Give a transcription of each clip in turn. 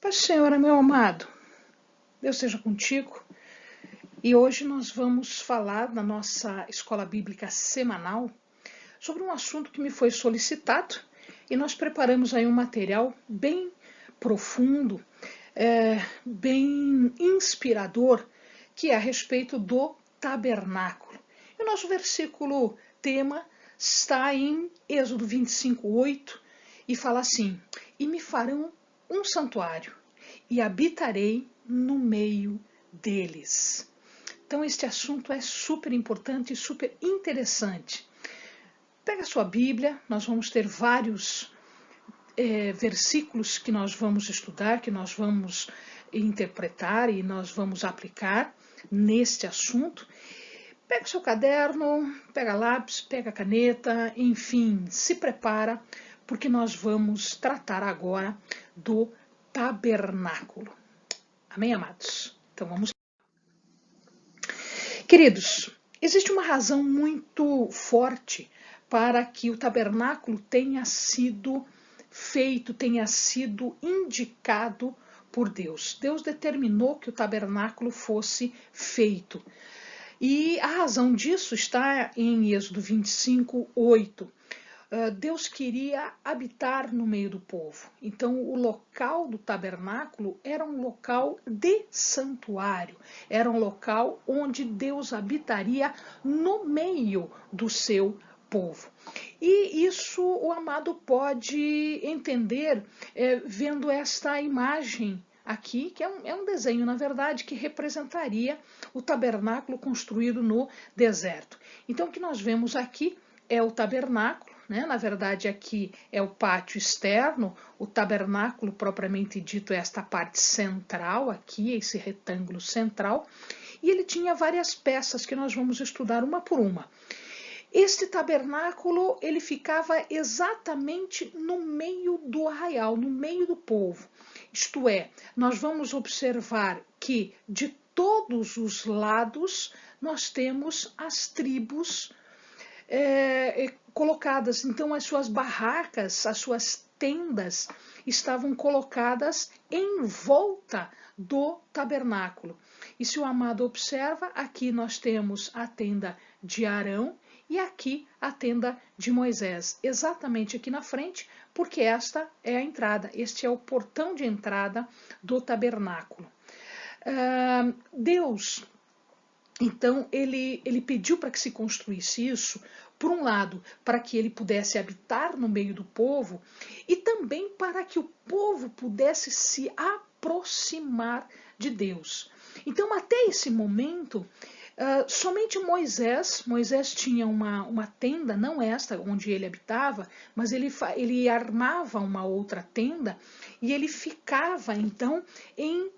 Paz do Senhor, meu amado, Deus seja contigo. E hoje nós vamos falar na nossa escola bíblica semanal sobre um assunto que me foi solicitado e nós preparamos aí um material bem profundo, bem inspirador, que é a respeito do tabernáculo. E o nosso versículo tema está em Êxodo 25:8 e fala assim: e me farão um santuário e habitarei no meio deles. Então este assunto é super importante e super interessante. Pega a sua Bíblia, nós vamos ter vários versículos que nós vamos estudar, que nós vamos interpretar e nós vamos aplicar neste assunto. Pega o seu caderno, pega lápis, pega caneta, enfim, se prepara, porque nós vamos tratar agora do tabernáculo. Amém, amados? Então vamos lá. Queridos, existe uma razão muito forte para que o tabernáculo tenha sido feito, tenha sido indicado por Deus. Deus determinou que o tabernáculo fosse feito. E a razão disso está em Êxodo 25:8. Deus queria habitar no meio do povo. Então, o local do tabernáculo era um local de santuário, era um local onde Deus habitaria no meio do seu povo. E isso o amado pode entender vendo esta imagem aqui, que é um desenho, na verdade, que representaria o tabernáculo construído no deserto. Então, o que nós vemos aqui é o tabernáculo, né? Na verdade, aqui é o pátio externo, o tabernáculo propriamente dito é esta parte central, aqui, esse retângulo central, e ele tinha várias peças que nós vamos estudar uma por uma. Este tabernáculo, ele ficava exatamente no meio do arraial, no meio do povo. Isto é, nós vamos observar que de todos os lados nós temos as tribos colocadas. Então, as suas barracas, as suas tendas estavam colocadas em volta do tabernáculo. E se o amado observa, aqui nós temos a tenda de Arão e aqui a tenda de Moisés, exatamente aqui na frente, porque esta é a entrada, este é o portão de entrada do tabernáculo. Deus, então, ele pediu para que se construísse isso, por um lado, para que ele pudesse habitar no meio do povo e também para que o povo pudesse se aproximar de Deus. Então, até esse momento, somente Moisés tinha uma tenda, não esta onde ele habitava, mas ele armava uma outra tenda e ele ficava, então, em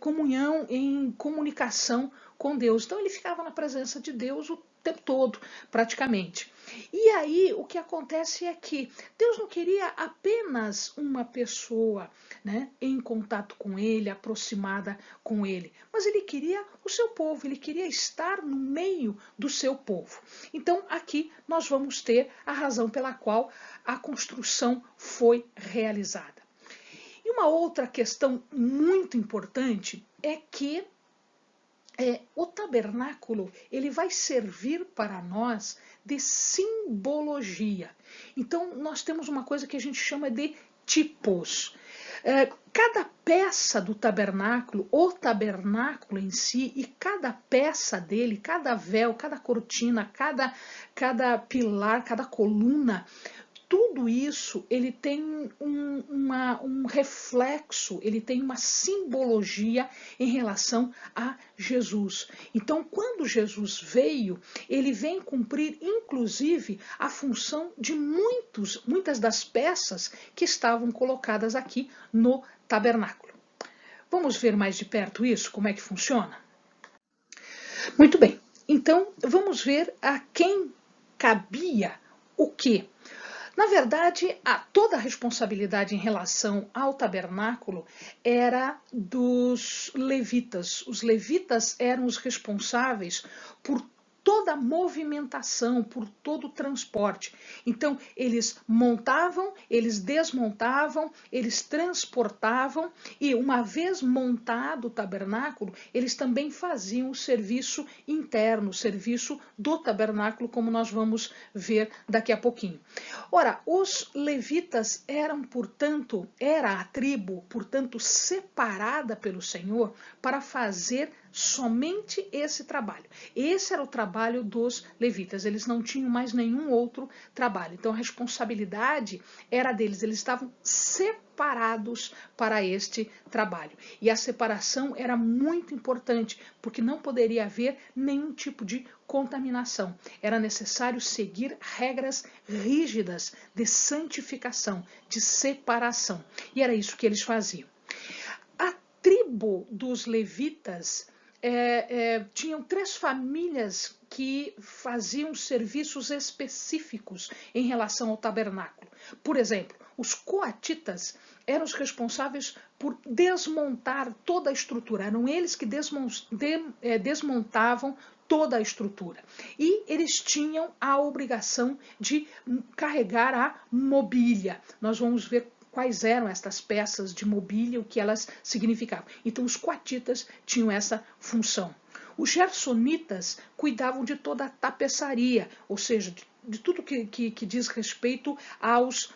comunhão, em comunicação com Deus. Então, ele ficava na presença de Deus o tempo todo, praticamente. E aí, o que acontece é que Deus não queria apenas uma pessoa, né, em contato com ele, aproximada com ele, mas ele queria o seu povo, ele queria estar no meio do seu povo. Então, aqui nós vamos ter a razão pela qual a construção foi realizada. E uma outra questão muito importante é que o tabernáculo ele vai servir para nós de simbologia. Então, nós temos uma coisa que a gente chama de tipos. Cada peça do tabernáculo, o tabernáculo em si, e cada peça dele, cada véu, cada cortina, cada pilar, cada coluna, tudo isso ele tem um reflexo, ele tem uma simbologia em relação a Jesus. Então, quando Jesus veio, ele vem cumprir, inclusive, a função de muitas das peças que estavam colocadas aqui no tabernáculo. Vamos ver mais de perto isso, como é que funciona? Muito bem, então vamos ver a quem cabia o quê? Na verdade, toda a responsabilidade em relação ao tabernáculo era dos levitas. Os levitas eram os responsáveis por toda a movimentação, por todo o transporte. Então, eles montavam, eles desmontavam, eles transportavam e, uma vez montado o tabernáculo, eles também faziam o serviço interno, o serviço do tabernáculo, como nós vamos ver daqui a pouquinho. Ora, os levitas eram, portanto, era a tribo, portanto, separada pelo Senhor para fazer somente esse trabalho. Esse era o trabalho dos levitas, eles não tinham mais nenhum outro trabalho. Então a responsabilidade era deles, eles estavam separados para este trabalho. E a separação era muito importante, porque não poderia haver nenhum tipo de contaminação. Era necessário seguir regras rígidas de santificação, de separação. E era isso que eles faziam. A tribo dos levitas tinham 3 famílias que faziam serviços específicos em relação ao tabernáculo. Por exemplo, os coatitas eram os responsáveis por desmontar toda a estrutura. Eram eles que desmontavam toda a estrutura. E eles tinham a obrigação de carregar a mobília. Nós vamos ver quais eram estas peças de mobília, o que elas significavam. Então, os coatitas tinham essa função. Os gersonitas cuidavam de toda a tapeçaria, ou seja, de tudo que diz respeito aos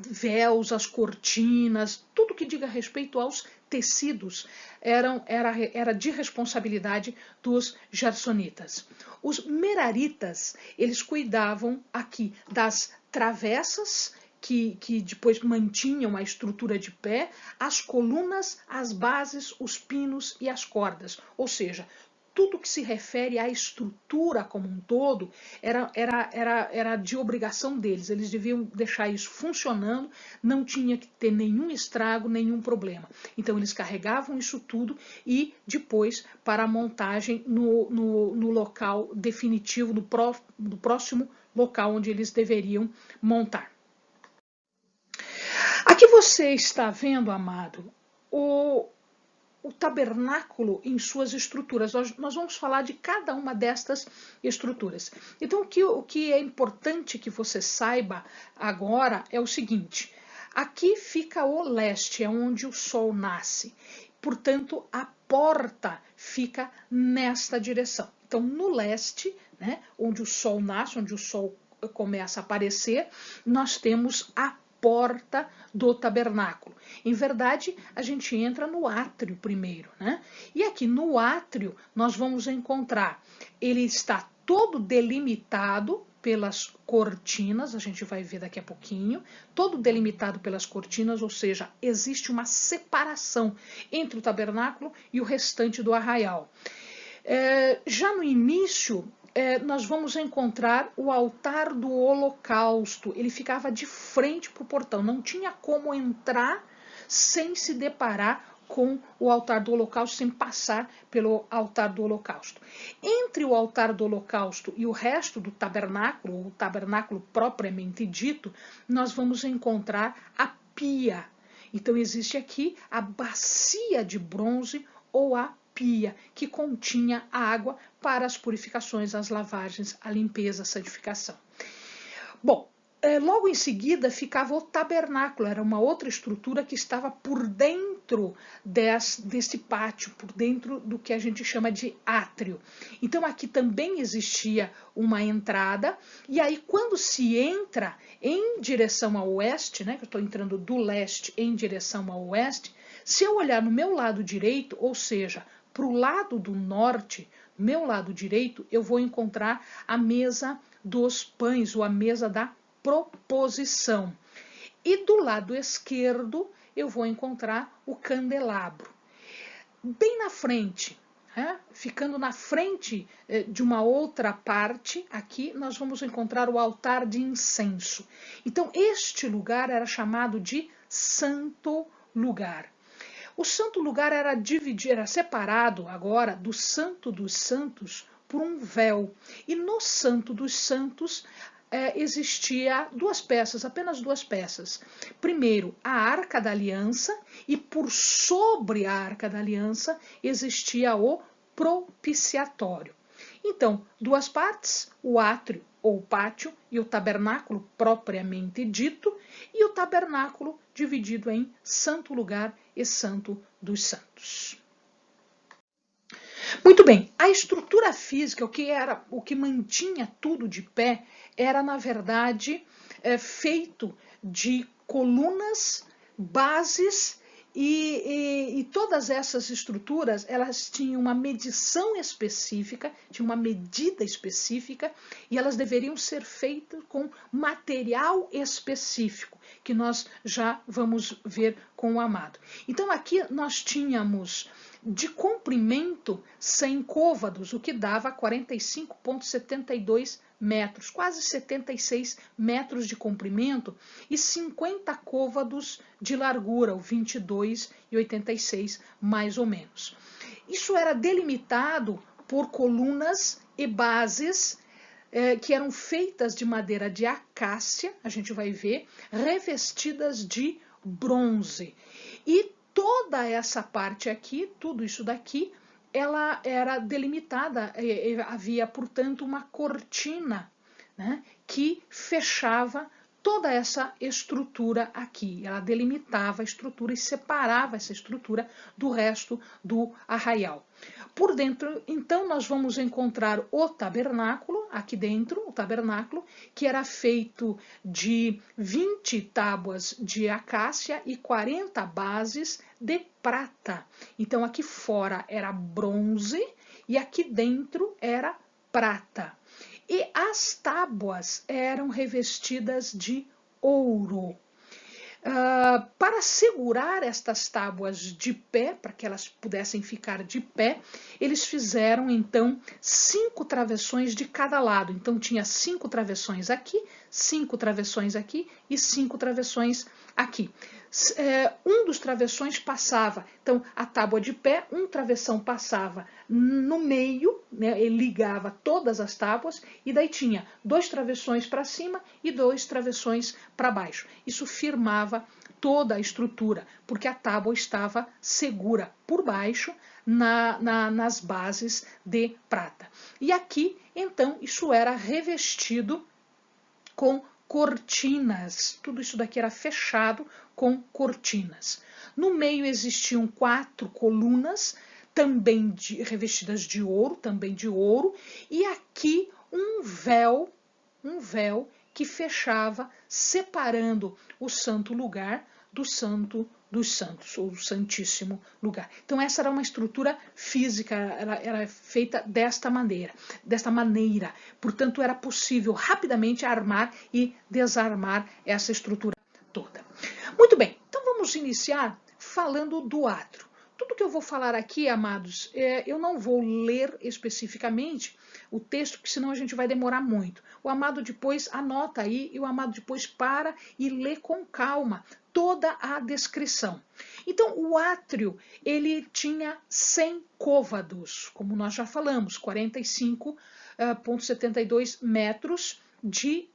véus, as cortinas, tudo que diga respeito aos tecidos era de responsabilidade dos gersonitas. Os meraritas, eles cuidavam aqui das travessas que depois mantinham a estrutura de pé, as colunas, as bases, os pinos e as cordas, ou seja, tudo que se refere à estrutura como um todo era de obrigação deles. Eles deviam deixar isso funcionando, não tinha que ter nenhum estrago, nenhum problema. Então eles carregavam isso tudo e depois para a montagem no local definitivo, no próximo local onde eles deveriam montar. Aqui você está vendo, amado, o tabernáculo em suas estruturas. Nós vamos falar de cada uma destas estruturas. Então, o que é importante que você saiba agora é o seguinte: aqui fica o leste, é onde o sol nasce. Portanto, a porta fica nesta direção. Então, no leste, né, onde o sol nasce, onde o sol começa a aparecer, nós temos a porta do tabernáculo. Em verdade, a gente entra no átrio primeiro, né? E aqui no átrio nós vamos encontrar, ele está todo delimitado pelas cortinas, a gente vai ver daqui a pouquinho, todo delimitado pelas cortinas, ou seja, existe uma separação entre o tabernáculo e o restante do arraial. Já no início, nós vamos encontrar o altar do holocausto. Ele ficava de frente para o portão, não tinha como entrar sem se deparar com o altar do holocausto, sem passar pelo altar do holocausto. Entre o altar do holocausto e o resto do tabernáculo, o tabernáculo propriamente dito, nós vamos encontrar a pia. Então existe aqui a bacia de bronze ou a pia, que continha água para as purificações, as lavagens, a limpeza, a santificação. Bom, logo em seguida ficava o tabernáculo, era uma outra estrutura que estava por dentro desse pátio, por dentro do que a gente chama de átrio. Então aqui também existia uma entrada, e aí quando se entra em direção ao oeste, né, que eu estou entrando do leste em direção ao oeste, se eu olhar no meu lado direito, ou seja, para o lado do norte, meu lado direito, eu vou encontrar a mesa dos pães, ou a mesa da proposição. E do lado esquerdo, eu vou encontrar o candelabro. Bem na frente, ficando na frente de uma outra parte, aqui nós vamos encontrar o altar de incenso. Então, este lugar era chamado de santo lugar. O santo lugar era separado agora do Santo dos Santos por um véu. E no Santo dos Santos existia duas peças, apenas duas peças. Primeiro, a Arca da Aliança, e por sobre a Arca da Aliança existia o propiciatório. Então, duas partes, o átrio ou pátio e o tabernáculo propriamente dito, e o tabernáculo dividido em santo lugar e santo dos santos. Muito bem, a estrutura física, o que mantinha tudo de pé, era na verdade feito de colunas, bases e todas essas estruturas, elas tinham uma medição específica, tinham uma medida específica, e elas deveriam ser feitas com material específico, que nós já vamos ver com o amado. Então aqui nós tínhamos de comprimento 100 côvados, o que dava 45,72 metros, quase 76 metros de comprimento, e 50 côvados de largura, o 22,86 mais ou menos. Isso era delimitado por colunas e bases que eram feitas de madeira de acácia, a gente vai ver, revestidas de bronze. E toda essa parte aqui, tudo isso daqui, ela era delimitada, havia, portanto, uma cortina, né, que fechava toda essa estrutura aqui. Ela delimitava a estrutura e separava essa estrutura do resto do arraial. Por dentro, então, nós vamos encontrar o tabernáculo, aqui dentro, o tabernáculo, que era feito de 20 tábuas de acácia e 40 bases de prata. Então, aqui fora era bronze e aqui dentro era prata. E as tábuas eram revestidas de ouro. Para segurar estas tábuas de pé, para que elas pudessem ficar de pé, eles fizeram então 5 travessões de cada lado. Então tinha 5 travessões aqui, 5 travessões aqui e 5 travessões aqui. Um dos travessões passava, então a tábua de pé, um travessão passava no meio, né, ele ligava todas as tábuas, e daí tinha 2 travessões para cima e 2 travessões para baixo. Isso firmava toda a estrutura, porque a tábua estava segura por baixo nas bases de prata. E aqui, então, isso era revestido com cortinas. Tudo isso daqui era fechado com cortinas. No meio existiam 4 colunas, também revestidas de ouro, e aqui um véu que fechava, separando o santo lugar do santo dos santos, ou do santíssimo lugar. Então essa era uma estrutura física, era feita desta maneira. Portanto, era possível rapidamente armar e desarmar essa estrutura toda. Muito bem, então vamos iniciar falando do átrio. Tudo que eu vou falar aqui, amados, eu não vou ler especificamente o texto, porque senão a gente vai demorar muito. O amado depois anota aí e o amado depois para e lê com calma toda a descrição. Então, o átrio, ele tinha 100 côvados, como nós já falamos, 45,72 metros de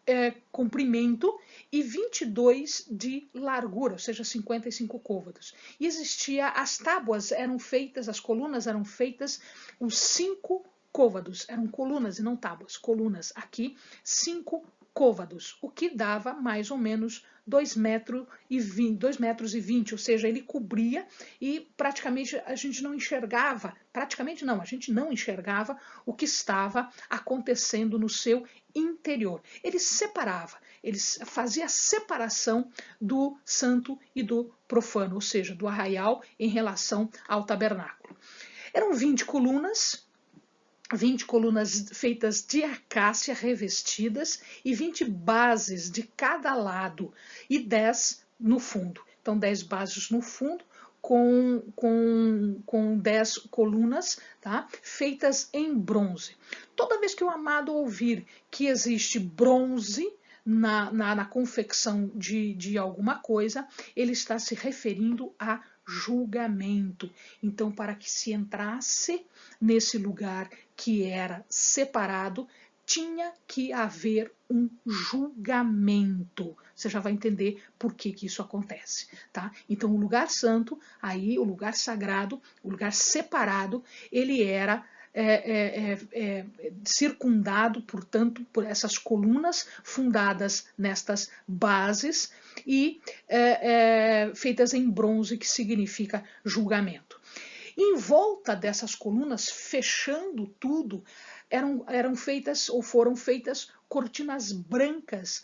comprimento e 22 de largura, ou seja, 55 côvados. E as tábuas eram feitas, as colunas eram feitas, os 5 côvados, eram colunas e não tábuas, colunas aqui, 5 côvados, o que dava mais ou menos 2 metros e 20, ou seja, ele cobria e praticamente a gente não enxergava, a gente não enxergava o que estava acontecendo no seu interior. Ele separava, ele fazia a separação do santo e do profano, ou seja, do arraial em relação ao tabernáculo. Eram 20 colunas feitas de acácia revestidas e 20 bases de cada lado e 10 no fundo. Então 10 bases no fundo com 10 colunas, tá? Feitas em bronze. Toda vez que o amado ouvir que existe bronze na confecção de alguma coisa, ele está se referindo a julgamento. Então, para que se entrasse nesse lugar que era separado, tinha que haver um julgamento. Você já vai entender por que isso acontece, tá? Então, o lugar santo, aí o lugar sagrado, o lugar separado, ele era circundado, portanto, por essas colunas fundadas nestas bases e feitas em bronze, que significa julgamento. Em volta dessas colunas, fechando tudo, eram feitas ou foram feitas cortinas brancas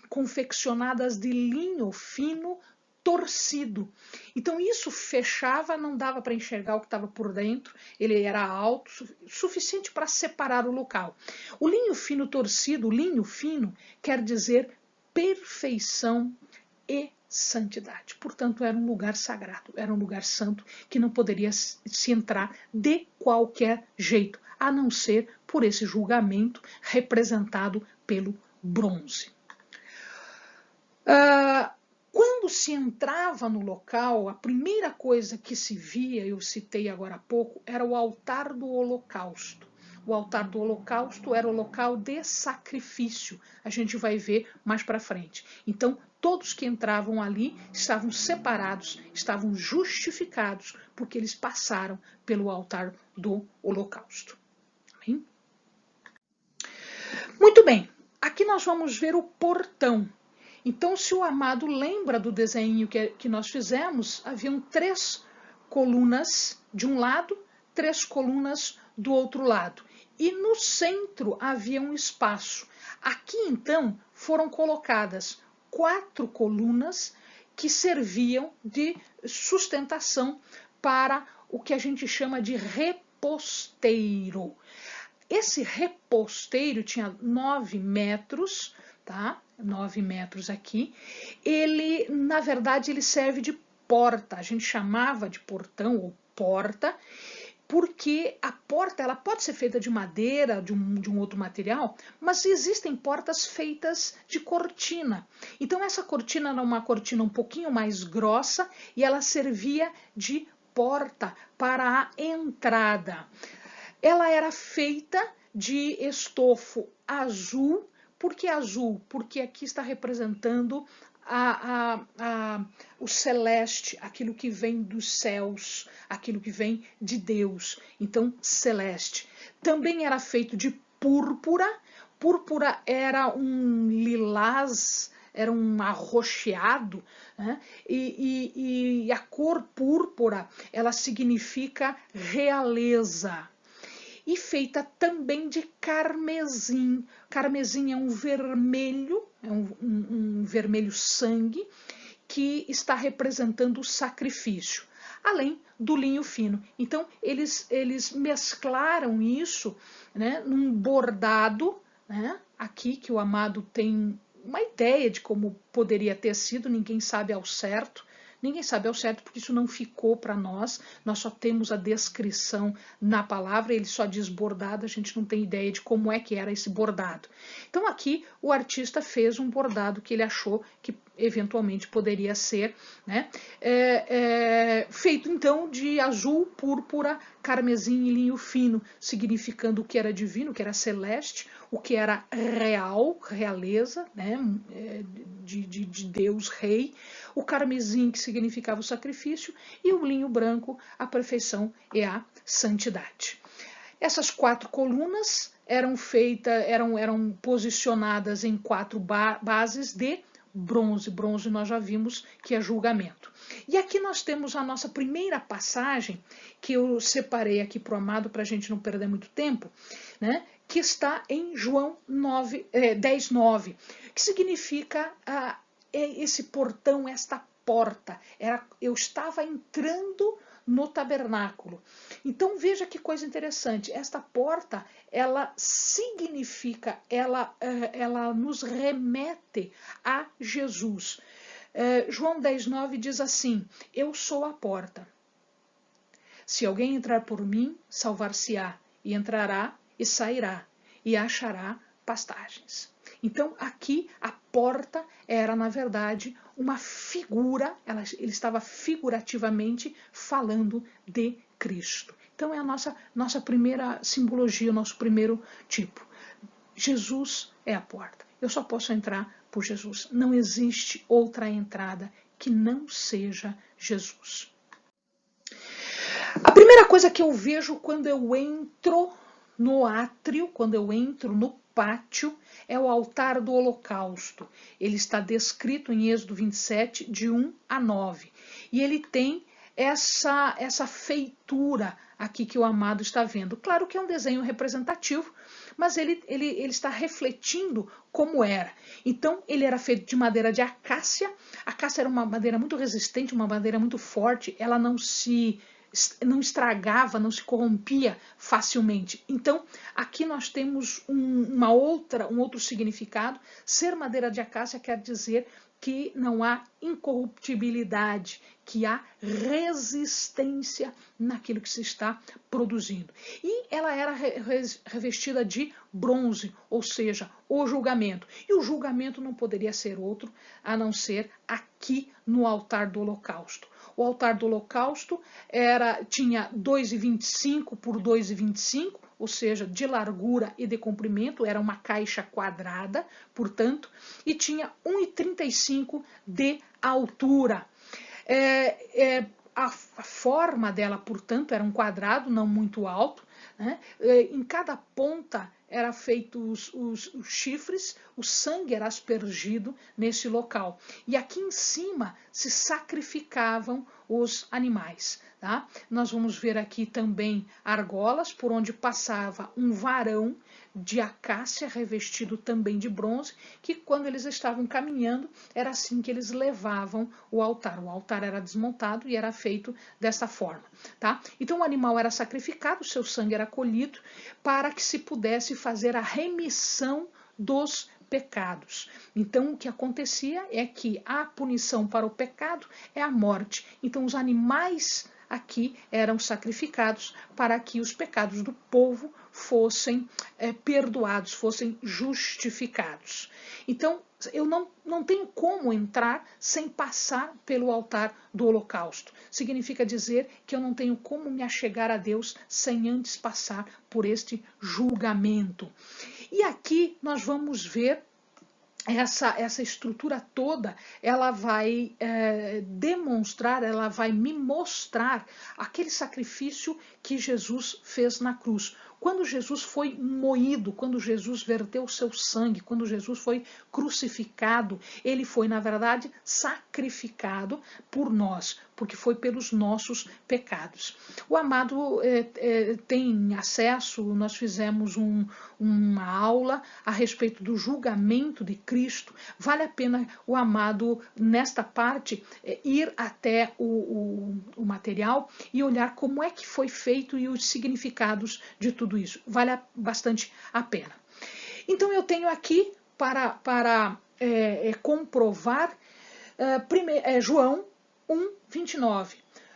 confeccionadas de linho fino torcido. Então isso fechava, não dava para enxergar o que estava por dentro, ele era alto, suficiente para separar o local. O linho fino torcido, linho fino, quer dizer perfeição e santidade. Portanto, era um lugar sagrado, era um lugar santo que não poderia se entrar de qualquer jeito, a não ser por esse julgamento representado pelo bronze. Quando se entrava no local, a primeira coisa que se via, eu citei agora há pouco, era o altar do holocausto. O altar do holocausto era o local de sacrifício. A gente vai ver mais para frente. Então, todos que entravam ali estavam separados, estavam justificados, porque eles passaram pelo altar do holocausto. Amém? Muito bem, aqui nós vamos ver o portão. Então, se o amado lembra do desenho que nós fizemos, haviam 3 colunas de um lado, 3 colunas do outro lado. E no centro havia um espaço. Aqui, então, foram colocadas 4 colunas que serviam de sustentação para o que a gente chama de reposteiro. Esse reposteiro tinha 9 metros, tá? 9 metros aqui. Ele, na verdade, ele serve de porta. A gente chamava de portão ou porta, porque a porta ela pode ser feita de madeira, de um outro material, mas existem portas feitas de cortina. Então essa cortina era uma cortina um pouquinho mais grossa e ela servia de porta para a entrada. Ela era feita de estofo azul. Por que azul? Porque aqui está representando o celeste, aquilo que vem dos céus, aquilo que vem de Deus. Então, celeste. Também era feito de púrpura. Púrpura era um lilás, era um arroxeado, né? E a cor púrpura, ela significa realeza. E feita também de carmesim. Carmesim é um vermelho, um vermelho sangue, que está representando o sacrifício, além do linho fino. Então, eles mesclaram isso, né, num bordado, né, aqui que o amado tem uma ideia de como poderia ter sido, ninguém sabe ao certo. Ninguém sabe ao certo porque isso não ficou para nós só temos a descrição na palavra, ele só diz bordado, a gente não tem ideia de como é que era esse bordado. Então aqui o artista fez um bordado que ele achou que eventualmente poderia ser, né, feito então de azul, púrpura, carmesim e linho fino, significando o que era divino, o que era celeste, o que era real, realeza, né, de Deus rei, o carmesim que significava o sacrifício e o linho branco, a perfeição e a santidade. Essas 4 colunas eram posicionadas em 4 bases de bronze. Bronze nós já vimos que é julgamento. E aqui nós temos a nossa primeira passagem, que eu separei aqui para o amado, para a gente não perder muito tempo, né? Que está em João 10:9, que significa esse portão, esta porta. Eu estava entrando no tabernáculo. Então veja que coisa interessante. Esta porta, ela significa, ela nos remete a Jesus. João 10:9 diz assim: eu sou a porta. Se alguém entrar por mim, salvar-se-á, e entrará e sairá, e achará pastagens. Então, aqui, a porta era, na verdade, uma figura, ele estava figurativamente falando de Cristo. Então, é a nossa primeira simbologia, o nosso primeiro tipo. Jesus é a porta. Eu só posso entrar por Jesus. Não existe outra entrada que não seja Jesus. A primeira coisa que eu vejo quando eu entro no átrio, quando eu entro no pátio, é o altar do holocausto. Ele está descrito em Êxodo 27, de 1 a 9. E ele tem essa feitura aqui que o amado está vendo. Claro que é um desenho representativo, mas ele está refletindo como era. Então, ele era feito de madeira de acácia. A acácia era uma madeira muito resistente, uma madeira muito forte, ela não estragava, não se corrompia facilmente. Então, aqui nós temos um outro significado. Ser madeira de acácia quer dizer que não há incorruptibilidade, que há resistência naquilo que se está produzindo. E ela era revestida de bronze, ou seja, o julgamento. E o julgamento não poderia ser outro a não ser aqui no altar do holocausto. O altar do holocausto tinha 2,25 por 2,25, ou seja, de largura e de comprimento, era uma caixa quadrada, portanto, e tinha 1,35 de altura. A forma dela, portanto, era um quadrado, não muito alto, né? Em cada ponta eram feitos os chifres, o sangue era aspergido nesse local. E aqui em cima se sacrificavam os animais. Tá? Nós vamos ver aqui também argolas, por onde passava um varão de acácia revestido também de bronze, que quando eles estavam caminhando, era assim que eles levavam o altar. O altar era desmontado e era feito dessa forma. Tá? Então o animal era sacrificado, seu sangue era colhido, para que se pudesse fazer a remissão dos pecados. Então, o que acontecia é que a punição para o pecado é a morte. Então, os animais aqui eram sacrificados para que os pecados do povo fossem perdoados, fossem justificados. Então, eu não tenho como entrar sem passar pelo altar do holocausto. Significa dizer que eu não tenho como me achegar a Deus sem antes passar por este julgamento. E aqui nós vamos ver essa estrutura toda, ela vai demonstrar, ela vai me mostrar aquele sacrifício que Jesus fez na cruz. Quando Jesus foi moído, quando Jesus verteu o seu sangue, quando Jesus foi crucificado, ele foi, na verdade, sacrificado por nós, porque foi pelos nossos pecados. O amado tem acesso, nós fizemos uma aula a respeito do julgamento de Cristo. Vale a pena o amado, nesta parte, ir até o material e olhar como é que foi feito e os significados de tudo isso. Vale bastante a pena. Então eu tenho aqui para comprovar João 1:29.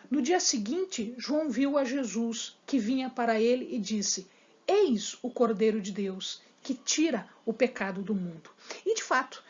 No dia seguinte, João viu a Jesus que vinha para ele e disse: Eis o Cordeiro de Deus que tira o pecado do mundo. E de fato,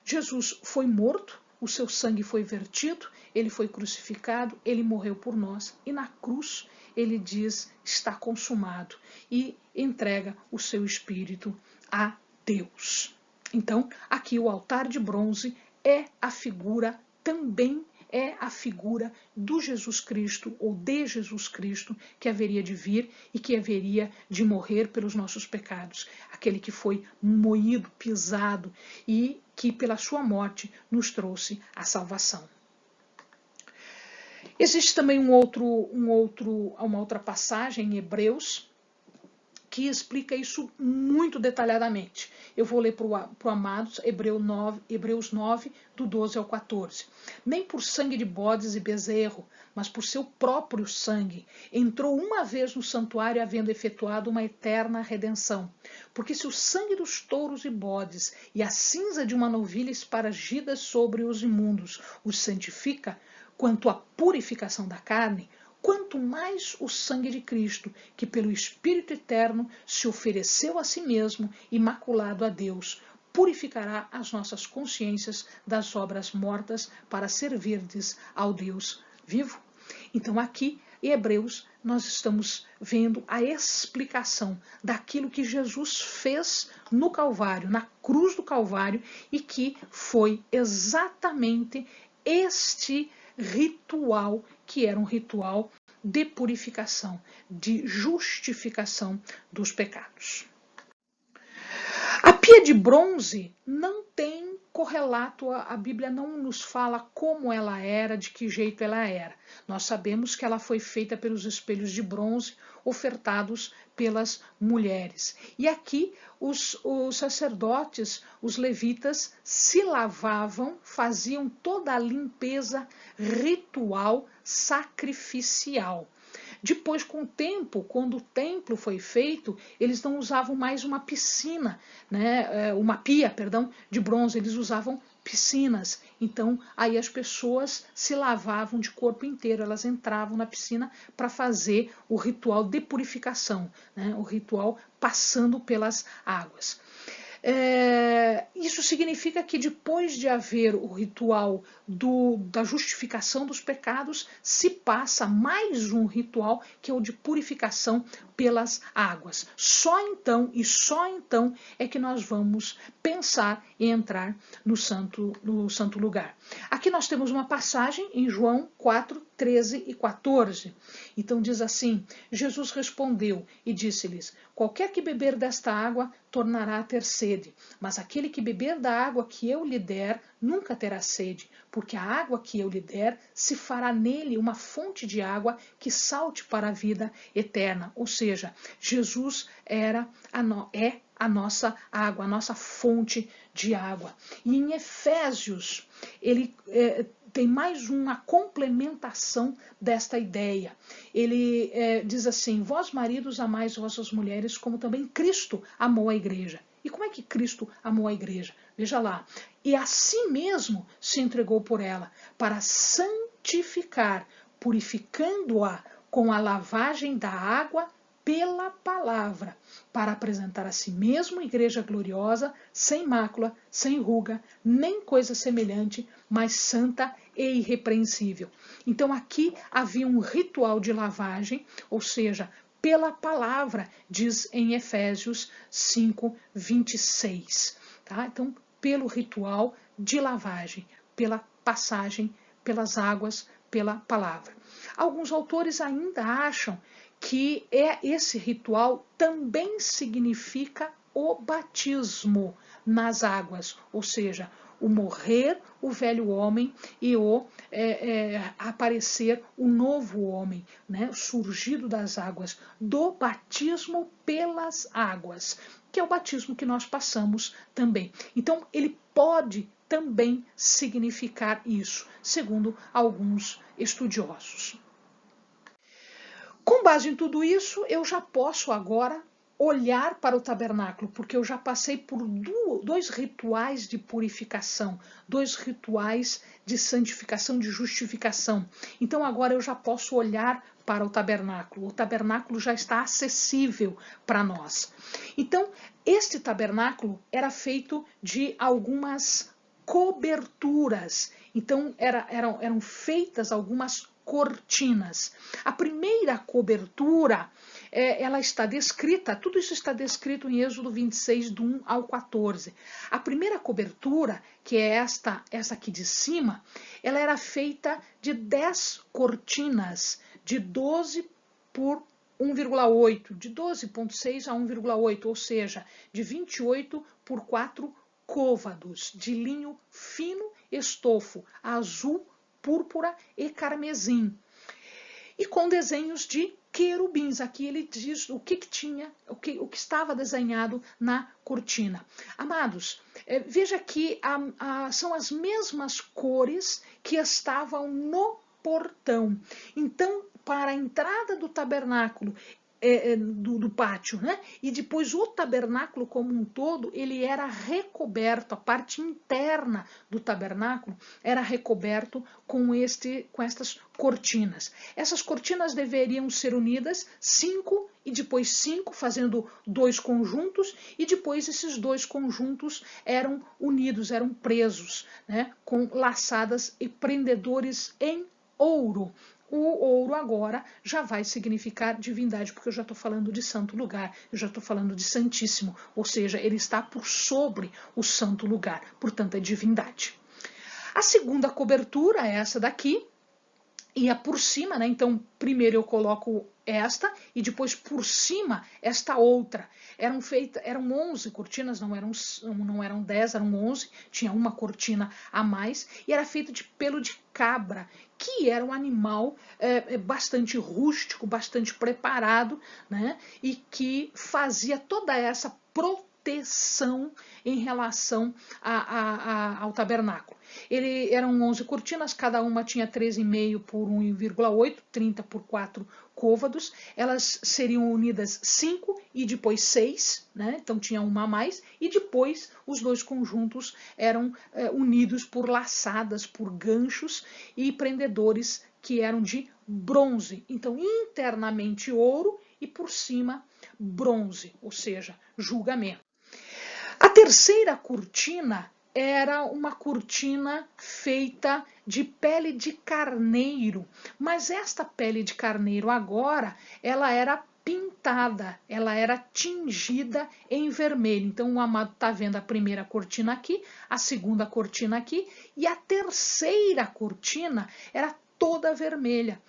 Jesus foi morto, o seu sangue foi vertido, ele foi crucificado, ele morreu por nós e na cruz ele diz: está consumado, e entrega o seu espírito a Deus. Então, aqui o altar de bronze é a figura, também é a figura do Jesus Cristo, ou de Jesus Cristo, que haveria de vir e que haveria de morrer pelos nossos pecados. Aquele que foi moído, pisado e que pela sua morte nos trouxe a salvação. Existe também uma outra passagem em Hebreus que explica isso muito detalhadamente. Eu vou ler para o Amados, Hebreus 9, do 12 ao 14. Nem por sangue de bodes e bezerro, mas por seu próprio sangue, entrou uma vez no santuário, havendo efetuado uma eterna redenção. Porque se o sangue dos touros e bodes e a cinza de uma novilha espargida sobre os imundos os santifica, quanto à purificação da carne, quanto mais o sangue de Cristo, que pelo Espírito Eterno se ofereceu a si mesmo, imaculado a Deus, purificará as nossas consciências das obras mortas para servirdes ao Deus vivo. Então aqui, em Hebreus, nós estamos vendo a explicação daquilo que Jesus fez no Calvário, na cruz do Calvário, e que foi exatamente este ritual, que era um ritual de purificação, de justificação dos pecados. A pia de bronze não tem correlato, a Bíblia não nos fala como ela era, de que jeito ela era. Nós sabemos que ela foi feita pelos espelhos de bronze ofertados pelas mulheres. E aqui os sacerdotes, os levitas, se lavavam, faziam toda a limpeza ritual sacrificial. Depois, com o tempo, quando o templo foi feito, eles não usavam mais uma piscina, né, uma pia, perdão, de bronze, eles usavam piscinas. Então, aí as pessoas se lavavam de corpo inteiro, elas entravam na piscina para fazer o ritual de purificação, né, o ritual passando pelas águas. Isso significa que depois de haver o ritual da justificação dos pecados, se passa mais um ritual que é o de purificação pelas águas. Só então e só então é que nós vamos pensar em entrar no santo lugar. Aqui nós temos uma passagem em João 4, 13 e 14. Então diz assim: Jesus respondeu e disse-lhes: qualquer que beber desta água tornará a ter sede, mas aquele que beber da água que eu lhe der nunca terá sede, porque a água que eu lhe der se fará nele uma fonte de água que salte para a vida eterna. Ou seja, Jesus é a nossa água, a nossa fonte de água. E em Efésios, ele tem mais uma complementação desta ideia. Ele diz assim: vós maridos amais vossas mulheres como também Cristo amou a igreja. E como é que Cristo amou a igreja? Veja lá. E a si mesmo se entregou por ela, para santificar, purificando-a com a lavagem da água pela palavra, para apresentar a si mesmo igreja gloriosa, sem mácula, sem ruga, nem coisa semelhante, mas santa e irrepreensível. Então aqui havia um ritual de lavagem, ou seja, pela palavra, diz em Efésios 5, 26. Tá? Então, pelo ritual de lavagem, pela passagem, pelas águas, pela palavra. Alguns autores ainda acham que esse ritual também significa o batismo nas águas, ou seja, o morrer o velho homem e o aparecer o novo homem, né, surgido das águas, do batismo pelas águas, que é o batismo que nós passamos também. Então, ele pode também significar isso, segundo alguns estudiosos. Com base em tudo isso, eu já posso agora olhar para o tabernáculo, porque eu já passei por dois rituais de purificação, dois rituais de santificação, de justificação. Então agora eu já posso olhar para o tabernáculo. O tabernáculo já está acessível para nós. Então, este tabernáculo era feito de algumas coberturas. Então, eram feitas algumas cortinas. A primeira cobertura, ela está descrita, tudo isso está descrito em Êxodo 26, do 1 ao 14. A primeira cobertura, que é esta aqui de cima, ela era feita de 10 cortinas, de 12 por 1,8, de 12,6 a 1,8, ou seja, de 28 por 4 côvados, de linho fino, estofo, azul, púrpura e carmesim. E com desenhos de querubins. Aqui ele diz o que tinha, o que estava desenhado na cortina. Amados, veja que são as mesmas cores que estavam no portão. Então, para a entrada do tabernáculo, do pátio, né? E depois o tabernáculo como um todo, ele era recoberto, a parte interna do tabernáculo era recoberto com estas cortinas. Essas cortinas deveriam ser unidas 5 e depois 5, fazendo 2 conjuntos, e depois esses 2 conjuntos eram unidos, eram presos, né? Com laçadas e prendedores em ouro. O ouro agora já vai significar divindade, porque eu já estou falando de santo lugar, eu já estou falando de santíssimo, ou seja, ele está por sobre o santo lugar, portanto é divindade. A segunda cobertura é essa daqui, ia por cima, né? Então, primeiro eu coloco esta e depois por cima esta outra. Eram 11 cortinas, não eram 10, eram 11, tinha uma cortina a mais e era feito de pelo de cabra, que era um animal bastante rústico, bastante preparado, né? E que fazia toda essa proteção em relação ao tabernáculo. Eram 11 cortinas, cada uma tinha 13,5 por 1,8, 30 por 4 côvados. Elas seriam unidas 5 e depois 6, né? Então tinha uma a mais, e depois os dois conjuntos eram unidos por laçadas, por ganchos e prendedores que eram de bronze. Então internamente ouro e por cima bronze, ou seja, julgamento. A terceira cortina era uma cortina feita de pele de carneiro, mas esta pele de carneiro agora, ela era pintada, ela era tingida em vermelho. Então o amado está vendo a primeira cortina aqui, a segunda cortina aqui, e a terceira cortina era toda vermelha,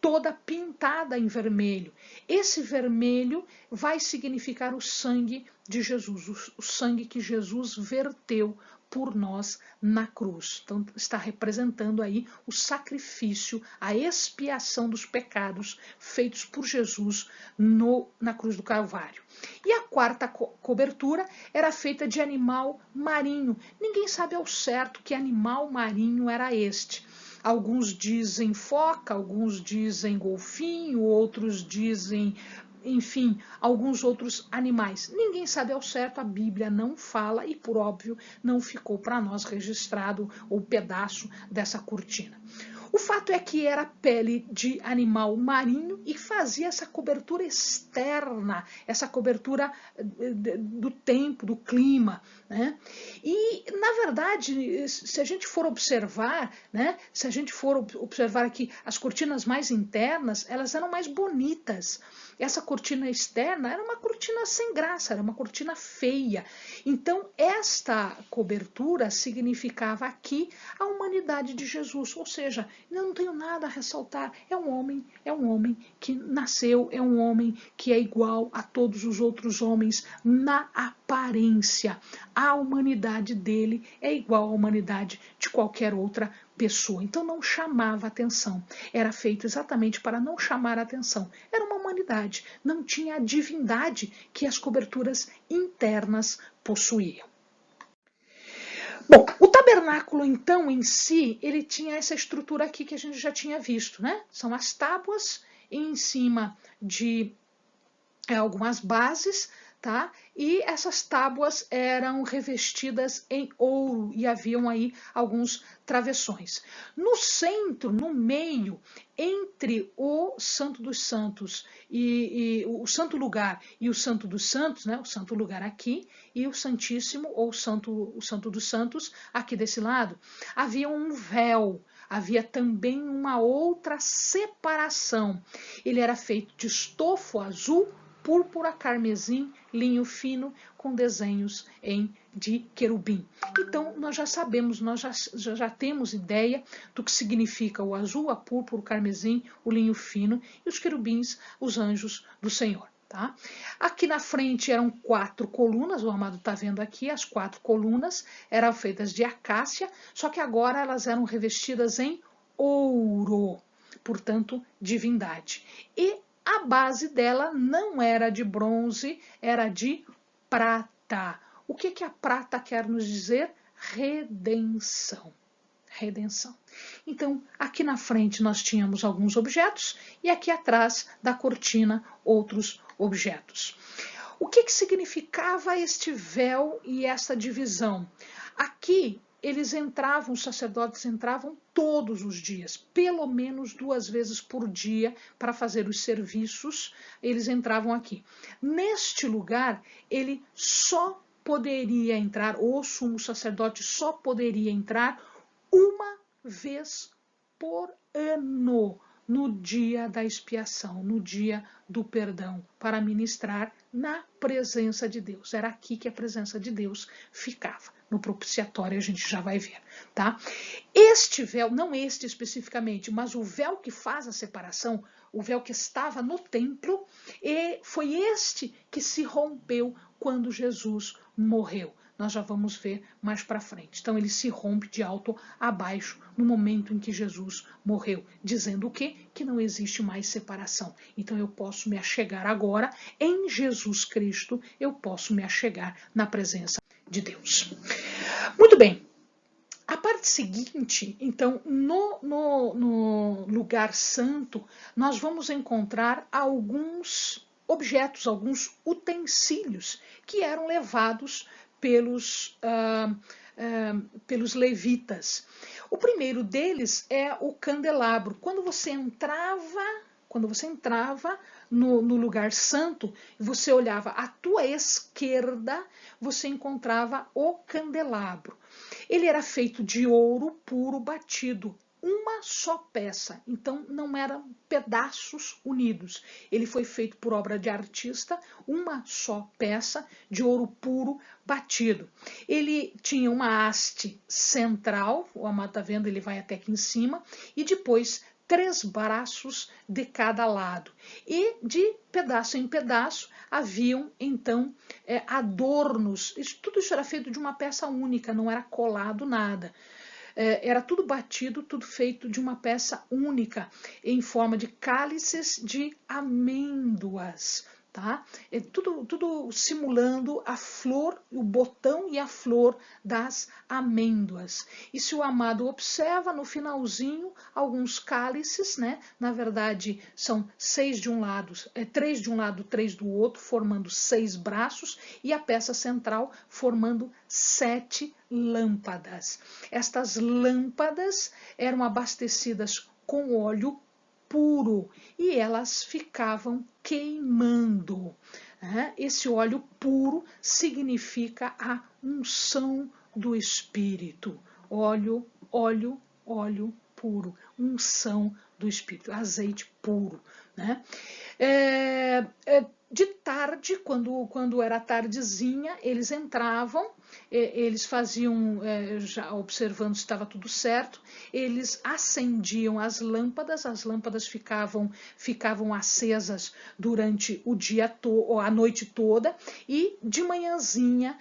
toda pintada em vermelho. Esse vermelho vai significar o sangue de Jesus, o sangue que Jesus verteu por nós na cruz. Então está representando aí o sacrifício, a expiação dos pecados feitos por Jesus na cruz do Calvário. E a quarta cobertura era feita de animal marinho. Ninguém sabe ao certo que animal marinho era este. Alguns dizem foca, alguns dizem golfinho, outros dizem, enfim, alguns outros animais. Ninguém sabe ao certo, a Bíblia não fala e, por óbvio, não ficou para nós registrado o pedaço dessa cortina. O fato é que era pele de animal marinho e fazia essa cobertura externa, essa cobertura do tempo, do clima, né? E, na verdade, se a gente for observar, né, se a gente for observar aqui as cortinas mais internas, elas eram mais bonitas. Essa cortina externa era uma cortina sem graça, era uma cortina feia. Então, esta cobertura significava aqui a humanidade de Jesus, ou seja, eu não tenho nada a ressaltar, é um homem que nasceu, é um homem que é igual a todos os outros homens na aparência. A humanidade dele é igual à humanidade de qualquer outra pessoa. Então não chamava atenção. Era feito exatamente para não chamar atenção. Era uma humanidade, não tinha a divindade que as coberturas internas possuíam. Bom, o tabernáculo, então, em si, ele tinha essa estrutura aqui que a gente já tinha visto, né? São as tábuas em cima de algumas bases, tá? E essas tábuas eram revestidas em ouro e haviam aí alguns travessões. No centro, no meio, entre o Santo dos Santos e o Santo Lugar e o Santo dos Santos, né? O Santo Lugar aqui e o Santíssimo ou o Santo dos Santos aqui desse lado, havia um véu. Havia também uma outra separação. Ele era feito de estofo azul, púrpura, carmesim, linho fino, com desenhos de querubim. Então, nós já sabemos, nós já temos ideia do que significa o azul, a púrpura, o carmesim, o linho fino e os querubins, os anjos do Senhor. Tá? Aqui na frente eram 4 colunas, o amado está vendo aqui, as 4 colunas eram feitas de acácia, só que agora elas eram revestidas em ouro, portanto, divindade. E a base dela não era de bronze, era de prata. O que a prata quer nos dizer? Redenção. Redenção. Então, aqui na frente nós tínhamos alguns objetos e aqui atrás da cortina outros objetos. O que significava este véu e essa divisão? Aqui os sacerdotes entravam todos os dias, pelo menos 2 vezes por dia, para fazer os serviços, eles entravam aqui. Neste lugar, ele só poderia entrar, o sumo sacerdote só poderia entrar uma vez por ano no dia da expiação, no dia do perdão, para ministrar na presença de Deus. Era aqui que a presença de Deus ficava. No propiciatório a gente já vai ver, tá? Este véu, não este especificamente, mas o véu que faz a separação, o véu que estava no templo, e foi este que se rompeu quando Jesus morreu. Nós já vamos ver mais para frente. Então ele se rompe de alto a baixo no momento em que Jesus morreu, dizendo o quê? Que não existe mais separação. Então eu posso me achegar agora em Jesus Cristo, eu posso me achegar na presença de Deus. Muito bem. A parte seguinte, então, no lugar santo, nós vamos encontrar alguns objetos, alguns utensílios que eram levados pelos levitas. O primeiro deles é o candelabro. Quando você entrava no lugar santo, você olhava à tua esquerda, você encontrava o candelabro. Ele era feito de ouro puro batido, uma só peça, então não eram pedaços unidos. Ele foi feito por obra de artista, uma só peça de ouro puro batido. Ele tinha uma haste central, o amado está vendo, ele vai até aqui em cima, e depois 3 braços de cada lado. E de pedaço em pedaço haviam então adornos. Tudo isso era feito de uma peça única, não era colado nada. Era tudo batido, tudo feito de uma peça única, em forma de cálices de amêndoas. Tá? Tudo simulando a flor, o botão e a flor das amêndoas. E se o amado observa, no finalzinho, alguns cálices, né? Na verdade, são 6 de um lado, 3 de um lado, 3 do outro, formando 6 braços, e a peça central formando 7 lâmpadas. Estas lâmpadas eram abastecidas com óleo puro e elas ficavam queimando. Esse óleo puro significa a unção do Espírito. Óleo puro, unção do Espírito, azeite puro. Né? De tarde, quando era tardezinha, eles entravam, eles faziam, já observando se estava tudo certo, eles acendiam as lâmpadas ficavam acesas durante o dia ou a noite toda, e de manhãzinha,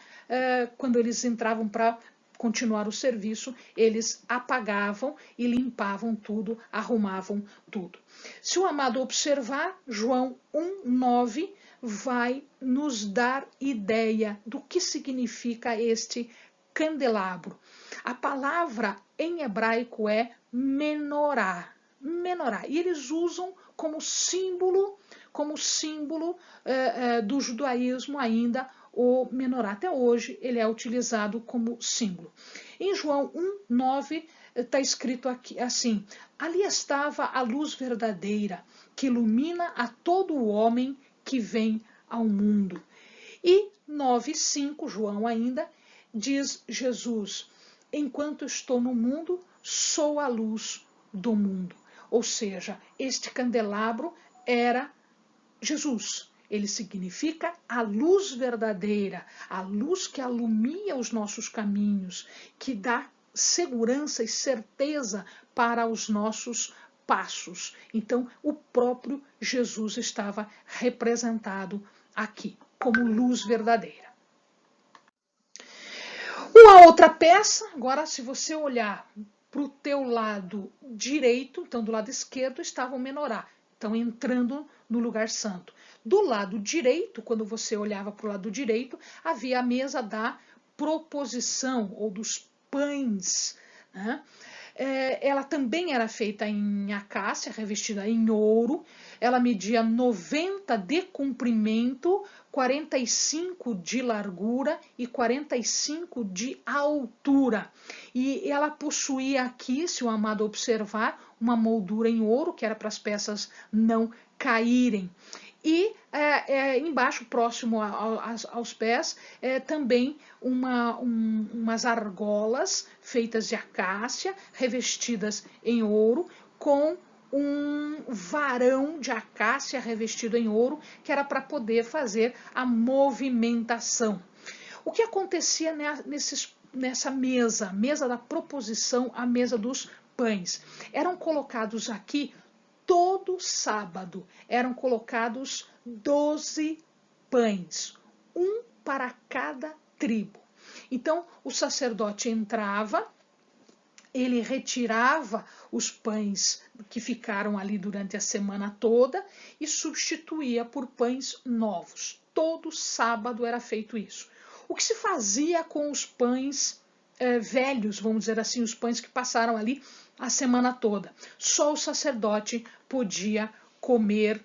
quando eles entravam para continuar o serviço, eles apagavam e limpavam tudo, arrumavam tudo. Se o amado observar, João 1:9 vai nos dar ideia do que significa este candelabro. A palavra em hebraico é menorá. Menorá. E eles usam como símbolo do judaísmo ainda o menorá. Até hoje ele é utilizado como símbolo. Em João 1:9 está escrito aqui assim: ali estava a luz verdadeira que ilumina a todo o homem que vem ao mundo. E 9:5, João ainda, diz Jesus: enquanto estou no mundo, sou a luz do mundo. Ou seja, este candelabro era Jesus. Ele significa a luz verdadeira, a luz que alumia os nossos caminhos, que dá segurança e certeza para os nossos passos. Então, o próprio Jesus estava representado aqui, como luz verdadeira. Uma outra peça, agora se você olhar para o teu lado direito, então do lado esquerdo estava o menorá, então entrando no lugar santo. Do lado direito, quando você olhava para o lado direito, havia a mesa da proposição ou dos pães, né? Ela também era feita em acácia, revestida em ouro. Ela media 90 de comprimento, 45 de largura e 45 de altura. E ela possuía aqui, se o amado observar, uma moldura em ouro, que era para as peças não caírem. E embaixo, próximo aos pés, também umas argolas feitas de acácia, revestidas em ouro, com varão de acácia revestido em ouro, que era para poder fazer a movimentação. O que acontecia nessa mesa, mesa da proposição, a mesa dos pães? Eram colocados aqui todo sábado, eram colocados 12 pães, um para cada tribo. Então, o sacerdote entrava, ele retirava os pães que ficaram ali durante a semana toda e substituía por pães novos. Todo sábado era feito isso. O que se fazia com os pães velhos, vamos dizer assim, os pães que passaram ali a semana toda? Só o sacerdote podia comer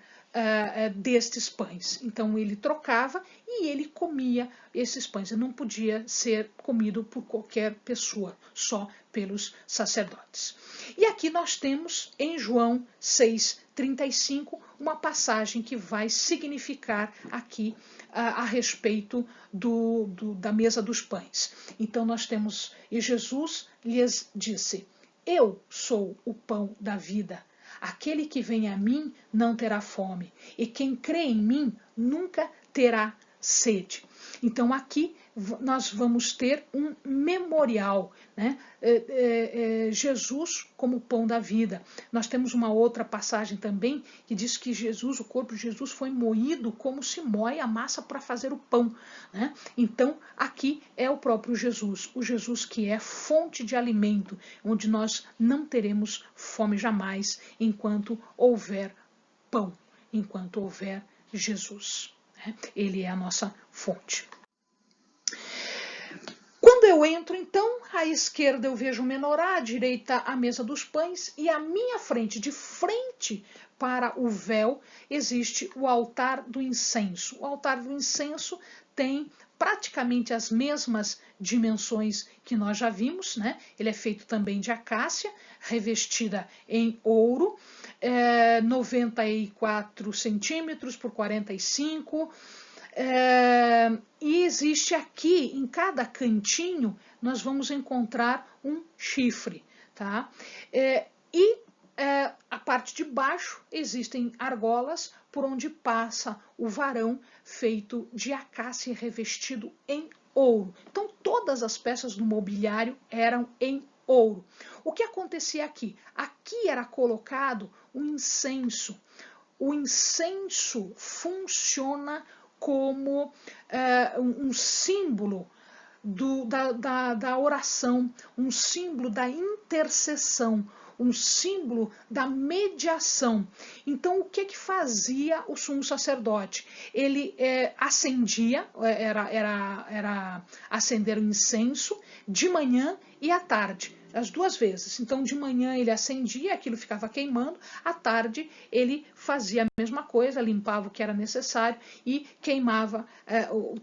destes pães. Então ele trocava e ele comia esses pães. Ele não podia ser comido por qualquer pessoa, só pelos sacerdotes. E aqui nós temos em João 6,35 uma passagem que vai significar aqui a respeito da mesa dos pães. Então nós temos, e Jesus lhes disse: eu sou o pão da vida. Aquele que vem a mim não terá fome, e quem crê em mim nunca terá sede. Então aqui nós vamos ter um memorial, né? Jesus como pão da vida. Nós temos uma outra passagem também que diz que Jesus, o corpo de Jesus foi moído como se moe a massa para fazer o pão, né? Então aqui é o próprio Jesus, o Jesus que é fonte de alimento, onde nós não teremos fome jamais enquanto houver pão, enquanto houver Jesus. Ele é a nossa fonte. Quando eu entro, então, à esquerda eu vejo o menorá, à direita a mesa dos pães, e à minha frente, de frente para o véu, existe o altar do incenso. O altar do incenso tem praticamente as mesmas dimensões que nós já vimos, né? Ele é feito também de acácia, revestida em ouro, 94 centímetros por 45. E existe aqui, em cada cantinho, nós vamos encontrar um chifre, tá? A parte de baixo existem argolas por onde passa o varão feito de acácia revestido em ouro. Então todas as peças do mobiliário eram em ouro. O que acontecia aqui? Aqui era colocado um incenso. O incenso funciona como um símbolo da oração, um símbolo da intercessão, um símbolo da mediação. Então, o que fazia o sumo sacerdote? Ele acendia, era acender o incenso de manhã e à tarde, as duas vezes. Então, de manhã ele acendia, aquilo ficava queimando, à tarde ele fazia a mesma coisa, limpava o que era necessário e queimava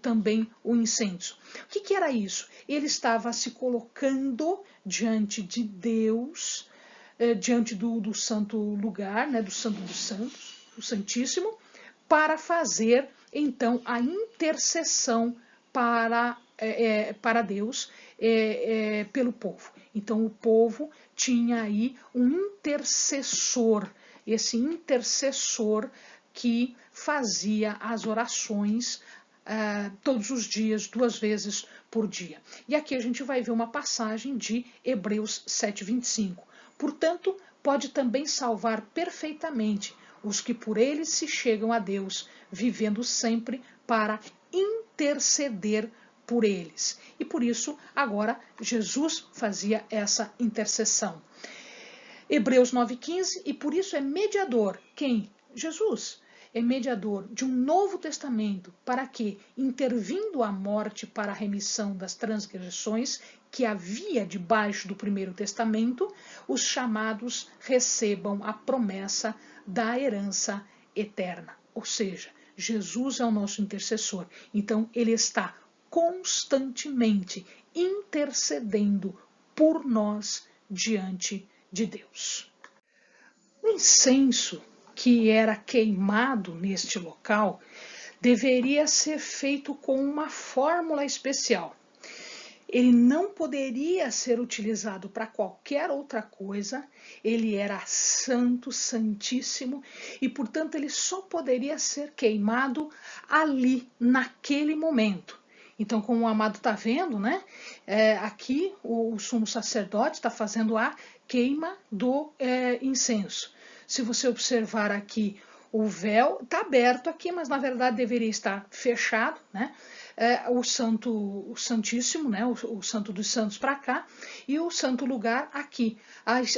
também o incenso. O que era isso? Ele estava se colocando diante de Deus, diante do santo lugar, né, do Santo dos Santos, o Santíssimo, para fazer então a intercessão para Deus pelo povo. Então o povo tinha aí um intercessor, esse intercessor que fazia as orações todos os dias, 2 vezes por dia. E aqui a gente vai ver uma passagem de Hebreus 7:25. Portanto, pode também salvar perfeitamente os que por ele se chegam a Deus, vivendo sempre para interceder por eles. E por isso, agora, Jesus fazia essa intercessão. Hebreus 9:15, e por isso é mediador. Quem? Jesus. É mediador de um novo testamento, para que, intervindo a morte para a remissão das transgressões que havia debaixo do primeiro testamento, os chamados recebam a promessa da herança eterna. Ou seja, Jesus é o nosso intercessor. Então, ele está constantemente intercedendo por nós diante de Deus. O incenso que era queimado neste local deveria ser feito com uma fórmula especial. ele não poderia ser utilizado para qualquer outra coisa, ele era santo, santíssimo, e portanto ele só poderia ser queimado ali, naquele momento. Então, como o amado está vendo, né? Aqui o sumo sacerdote está fazendo a queima do incenso. Se você observar aqui, o véu está aberto aqui, mas na verdade deveria estar fechado, né? O Santíssimo, né? O Santo dos Santos para cá, e o Santo Lugar aqui.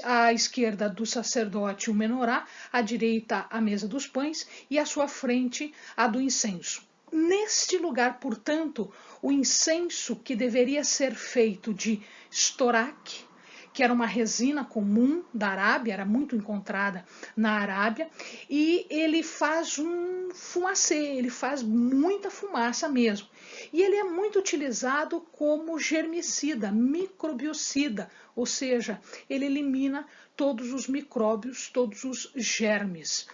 À esquerda do sacerdote o menorá, à direita a mesa dos pães e à sua frente a do incenso. Neste lugar, portanto, o incenso que deveria ser feito de estoraque, que era uma resina comum da Arábia, era muito encontrada na Arábia, e ele faz um fumacê, ele faz muita fumaça mesmo. E ele é muito utilizado como germicida, microbiocida, ou seja, ele elimina todos os micróbios, todos os germes.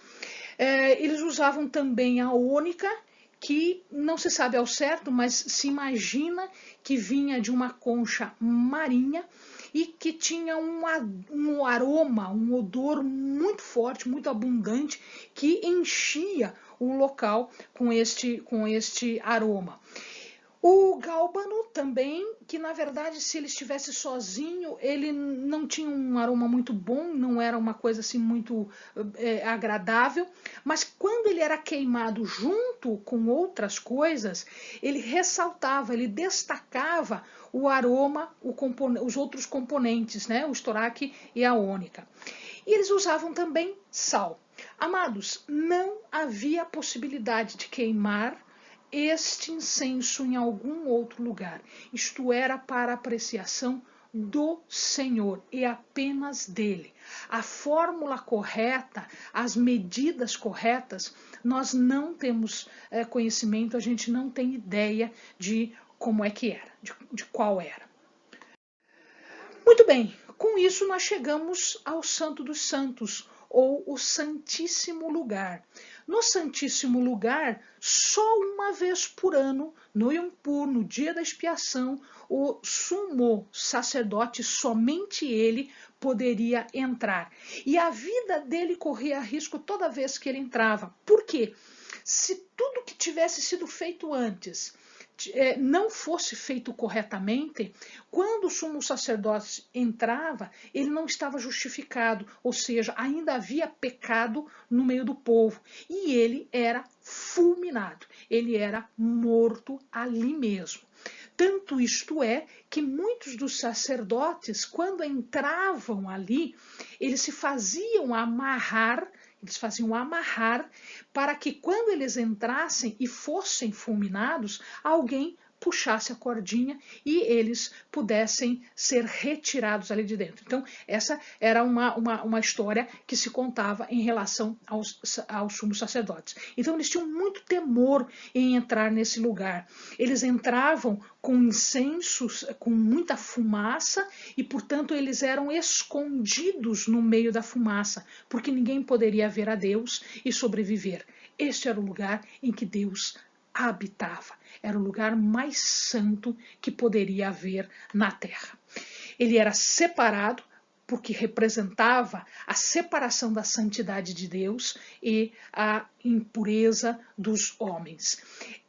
Eles usavam também a ônica, que não se sabe ao certo, mas se imagina que vinha de uma concha marinha e que tinha um aroma, um odor muito forte, muito abundante, que enchia o local com este aroma. O gálbano também, que na verdade se ele estivesse sozinho, ele não tinha um aroma muito bom, não era uma coisa assim muito agradável, mas quando ele era queimado junto com outras coisas, ele ressaltava, ele destacava o aroma, os outros componentes, né? O estoraque e a ônica. E eles usavam também sal. Amados, não havia possibilidade de queimar este incenso em algum outro lugar. Isto era para apreciação do Senhor e apenas dele. A fórmula correta, as medidas corretas, nós não temos conhecimento, a gente não tem ideia de como é que era, de qual era. Muito bem, com isso nós chegamos ao Santo dos Santos, ou o Santíssimo Lugar. No Santíssimo Lugar, só uma vez por ano, no Yom Kippur, no dia da expiação, o sumo sacerdote, somente ele, poderia entrar. E a vida dele corria risco toda vez que ele entrava. Por quê? Se tudo que tivesse sido feito antes não fosse feito corretamente, quando o sumo sacerdote entrava, ele não estava justificado, ou seja, ainda havia pecado no meio do povo, e ele era fulminado, ele era morto ali mesmo. Tanto isto é que muitos dos sacerdotes, quando entravam ali, eles faziam amarrar para que quando eles entrassem e fossem fulminados, alguém puxasse a cordinha e eles pudessem ser retirados ali de dentro. Então, essa era uma história que se contava em relação aos sumos sacerdotes. Então, eles tinham muito temor em entrar nesse lugar. Eles entravam com incensos, com muita fumaça, e, portanto, eles eram escondidos no meio da fumaça, porque ninguém poderia ver a Deus e sobreviver. Este era o lugar em que Deus habitava. Era o lugar mais santo que poderia haver na terra. Ele era separado porque representava a separação da santidade de Deus e a impureza dos homens.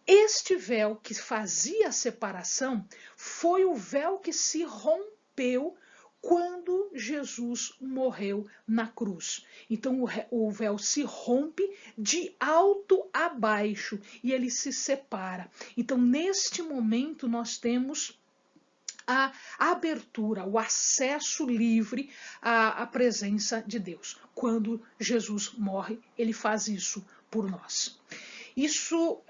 Este véu que fazia a separação foi o véu que se rompeu quando Jesus morreu na cruz. Então o véu se rompe de alto a baixo e ele se separa. Então neste momento nós temos a abertura, o acesso livre à presença de Deus. Quando Jesus morre, ele faz isso por nós. Isso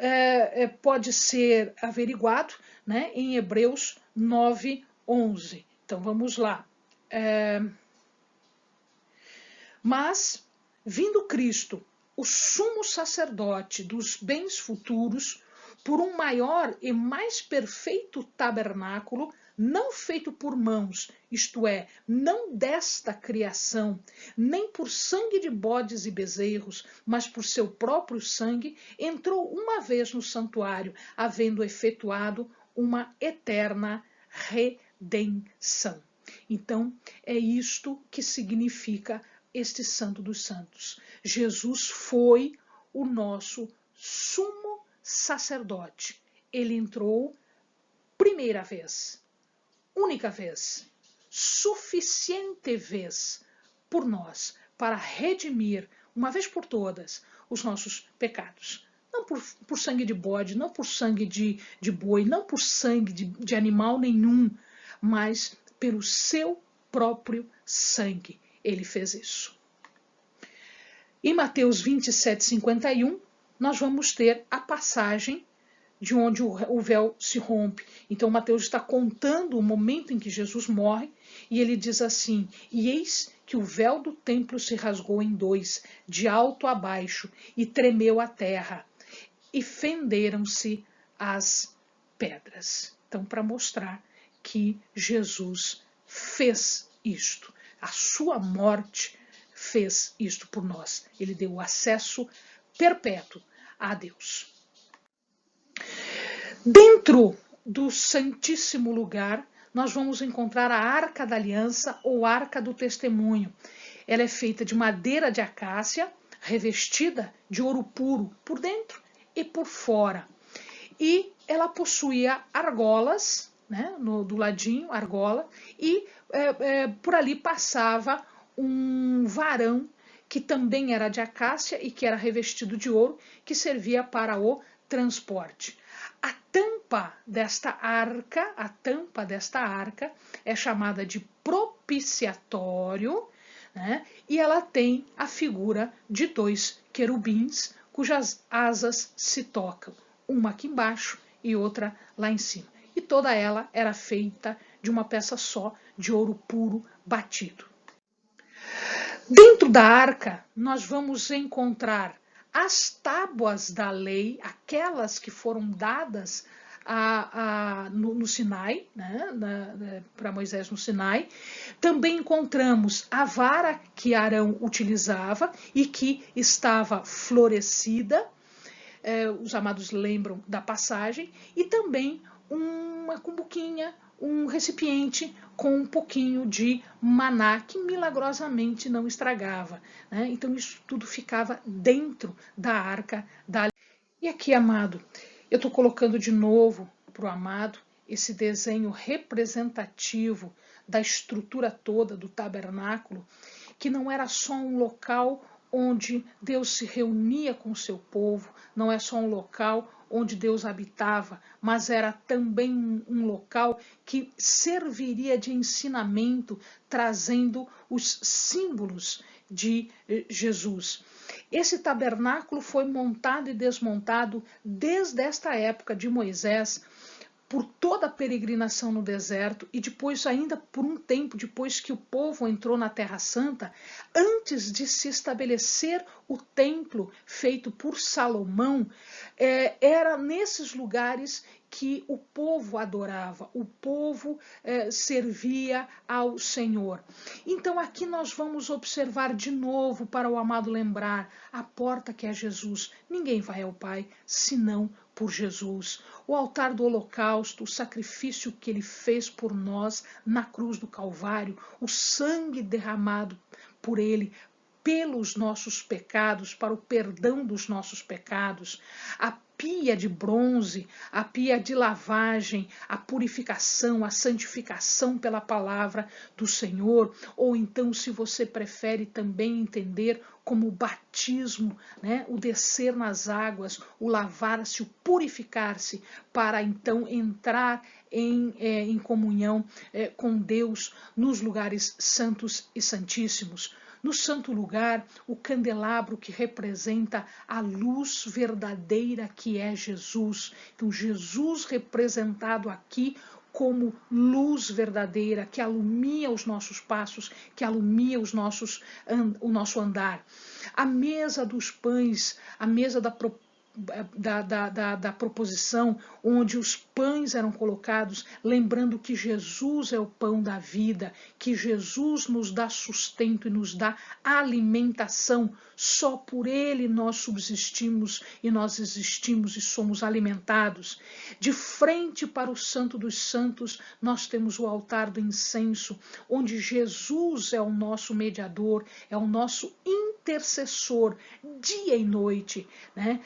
pode ser averiguado, né, em Hebreus 9:11. Então vamos lá. Mas, vindo Cristo, o sumo sacerdote dos bens futuros, por um maior e mais perfeito tabernáculo, não feito por mãos, isto é, não desta criação, nem por sangue de bodes e bezerros, mas por seu próprio sangue, entrou uma vez no santuário, havendo efetuado uma eterna redenção. Então, é isto que significa este Santo dos Santos. Jesus foi o nosso sumo sacerdote. Ele entrou primeira vez, única vez, suficiente vez por nós, para redimir, uma vez por todas, os nossos pecados. Não por sangue de bode, não por sangue de boi, não por sangue de animal nenhum, mas pelo seu próprio sangue. Ele fez isso. Em Mateus 27:51, nós vamos ter a passagem de onde o véu se rompe. Então, Mateus está contando o momento em que Jesus morre, e ele diz assim: e eis que o véu do templo se rasgou em dois, de alto a baixo, e tremeu a terra, e fenderam-se as pedras. Então, para mostrar que Jesus fez isto, a sua morte fez isto por nós. Ele deu acesso perpétuo a Deus. Dentro do Santíssimo Lugar, nós vamos encontrar a Arca da Aliança ou Arca do Testemunho. Ela é feita de madeira de acácia, revestida de ouro puro por dentro e por fora. E ela possuía argolas, né, do ladinho, argola, e por ali passava um varão que também era de acácia e que era revestido de ouro, que servia para o transporte. A tampa desta arca é chamada de propiciatório, né? E ela tem a figura de dois querubins cujas asas se tocam, uma aqui embaixo e outra lá em cima. E toda ela era feita de uma peça só, de ouro puro batido. Dentro da arca, nós vamos encontrar as tábuas da lei, aquelas que foram dadas no Sinai, né, para Moisés no Sinai. Também encontramos a vara que Arão utilizava e que estava florescida. Os amados lembram da passagem. E também uma cumbuquinha, um recipiente com um pouquinho de maná, que milagrosamente não estragava, né? Então isso tudo ficava dentro da arca da aliança. E aqui, amado, eu estou colocando de novo para o amado esse desenho representativo da estrutura toda do tabernáculo, que não era só um local onde Deus se reunia com o seu povo, não é só um local onde Deus habitava, mas era também um local que serviria de ensinamento, trazendo os símbolos de Jesus. Esse tabernáculo foi montado e desmontado desde esta época de Moisés, por toda a peregrinação no deserto, e depois ainda por um tempo depois que o povo entrou na Terra Santa, antes de se estabelecer o templo feito por Salomão, era nesses lugares que o povo adorava, o povo servia ao Senhor. Então aqui nós vamos observar de novo, para o amado lembrar, a porta que é Jesus. Ninguém vai ao Pai senão por Jesus. O altar do holocausto, o sacrifício que ele fez por nós na cruz do Calvário, o sangue derramado por ele pelos nossos pecados, para o perdão dos nossos pecados, a pia de bronze, a pia de lavagem, a purificação, a santificação pela palavra do Senhor, ou então, se você prefere também entender como o batismo, né? O descer nas águas, o lavar-se, o purificar-se, para então entrar em comunhão com Deus nos lugares santos e santíssimos. No santo lugar, o candelabro que representa a luz verdadeira que é Jesus. Então, Jesus representado aqui como luz verdadeira que alumia os nossos passos, que alumia o nosso andar. A mesa dos pães, a mesa da da proposição onde os pães eram colocados, lembrando que Jesus é o pão da vida, que Jesus nos dá sustento e nos dá alimentação. Só por Ele nós subsistimos e nós existimos e somos alimentados. De frente para o Santo dos Santos, nós temos o altar do incenso, onde Jesus é o nosso mediador, é o nosso intercessor, dia e noite, né?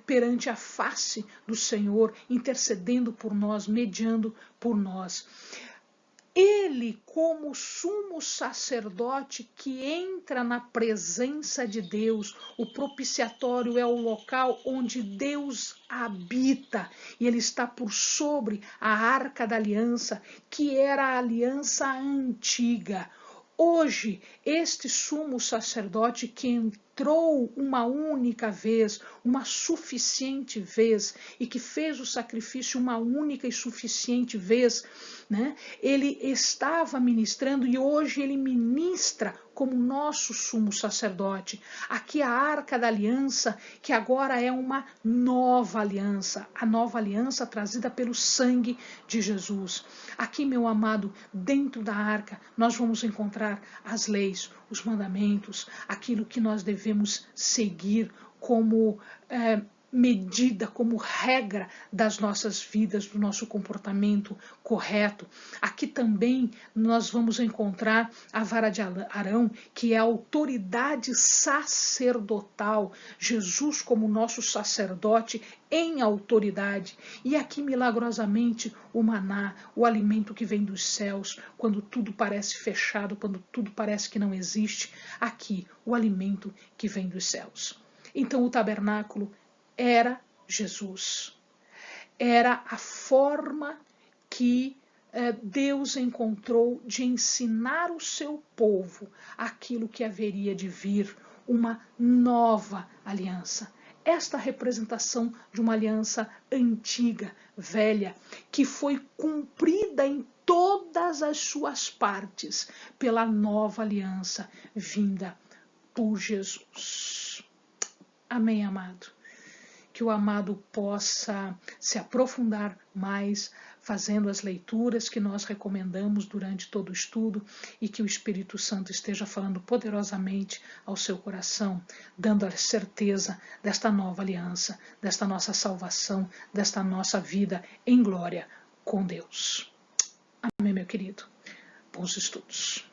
Perante a face do Senhor, intercedendo por nós, mediando por nós. Ele, como sumo sacerdote que entra na presença de Deus, o propiciatório é o local onde Deus habita, e ele está por sobre a arca da aliança, que era a aliança antiga. Hoje, este sumo sacerdote que entrou uma única vez, uma suficiente vez, e que fez o sacrifício uma única e suficiente vez, né? Ele estava ministrando e hoje ele ministra como nosso sumo sacerdote. Aqui a arca da aliança, que agora é uma nova aliança, a nova aliança trazida pelo sangue de Jesus. Aqui, meu amado, dentro da arca, nós vamos encontrar as leis, os mandamentos, aquilo que nós devemos seguir como medida, como regra das nossas vidas, do nosso comportamento correto. Aqui também nós vamos encontrar a vara de Arão, que é a autoridade sacerdotal, Jesus como nosso sacerdote em autoridade. E aqui, milagrosamente, o maná, o alimento que vem dos céus, quando tudo parece fechado, quando tudo parece que não existe, aqui, o alimento que vem dos céus. Então, o tabernáculo era Jesus. Era a forma que Deus encontrou de ensinar o seu povo aquilo que haveria de vir, uma nova aliança. Esta representação de uma aliança antiga, velha, que foi cumprida em todas as suas partes pela nova aliança vinda por Jesus. Amém, amado? Que o amado possa se aprofundar mais, fazendo as leituras que nós recomendamos durante todo o estudo, e que o Espírito Santo esteja falando poderosamente ao seu coração, dando a certeza desta nova aliança, desta nossa salvação, desta nossa vida em glória com Deus. Amém, meu querido. Bons estudos.